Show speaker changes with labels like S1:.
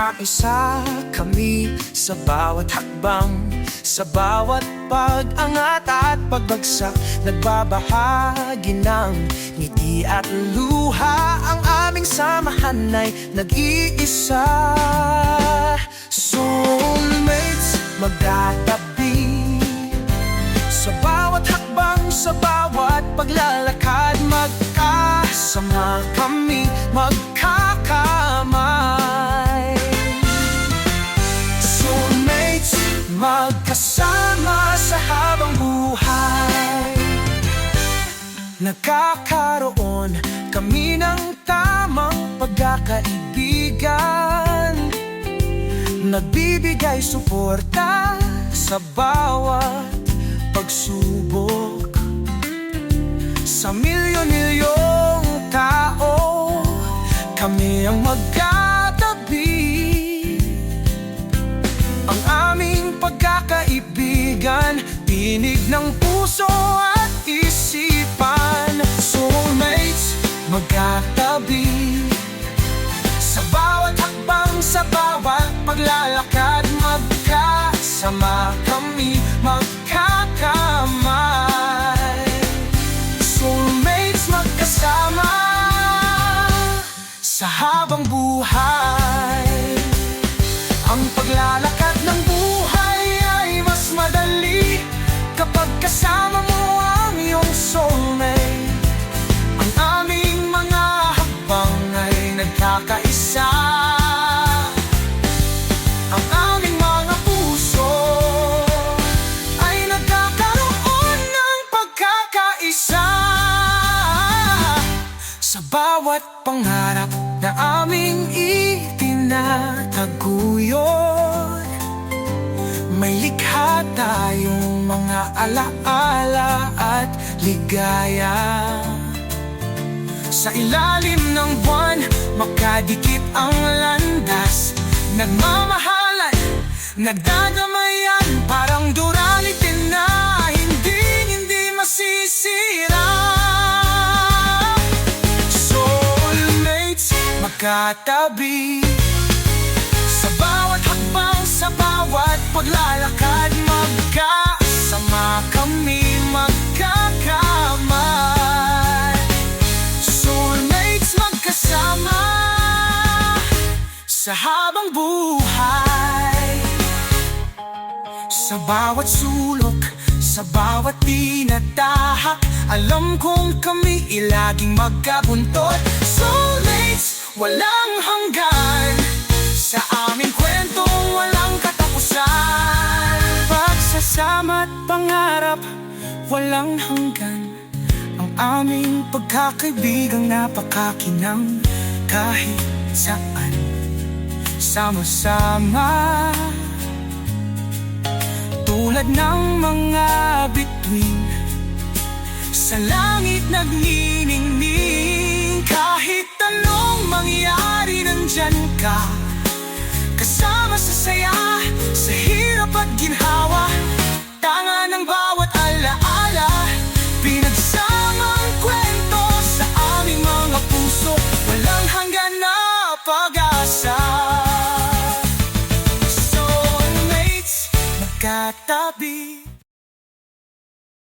S1: magkaisa kami sa bawat hakbang, sa bawat pag-angat at pagbagsak. Nagbabahagi ng ngiti at luha, ang aming samahan ay nag-iisa. Soulmates, magtatabi sa bawat hakbang, sa bawat paglalakad. Magkasama kami, magkakamay. Soulmates, magkasama sa habang buhay. Nagkakaroon kami ng tamang pagkakaibigan, nagbibigay suporta sa bawat pagsubok. Sa milyon-milyong tao, kami ang magkatabi. Ang aming pagkakaibigan, tinig ng puso at isipan. Soulmates, magkatabi sa bawat hakbang, sa bawat paglalakad. Magkasama kami, magkakamay. Soulmates, magkasama sa habang buhay. Ang paglalakad ng buhay ay mas madali kapag kasama mo ang iyong soulmate. Ang aming mga hakbang ay nagkakaisa. Ang aming mga puso ay nagkakaroon ng pagkakaisa. Sa bawat pangarap na aming itinataguyod, may likha tayong mga alaala at ligaya. Sa ilalim ng buwan, makadikit ang landas. Nagmamahalan, nagdadamayan, parang duality na hindi masisira. Soulmates, magkatabi sa bawat hakbang, sa bawat paglalakad. Magkasama kami, magkakamay. Soulmates, magkasama sa habang buhay. Sa bawat sulok, sa bawat tinatahak, alam kong kami laging magkabuntot. Soulmates, walang hanggan, sa aming kwentong walang katapusan. Pagsasama at pangarap, walang hanggan, ang aming pagkakaibigang napakakinang. Kahit saan, sama-sama, tulad ng mga bituin sa langit nagniningning. Kahit anong mangyari, nandyan ka, kasama sa saya, sa hirap at ginhawa.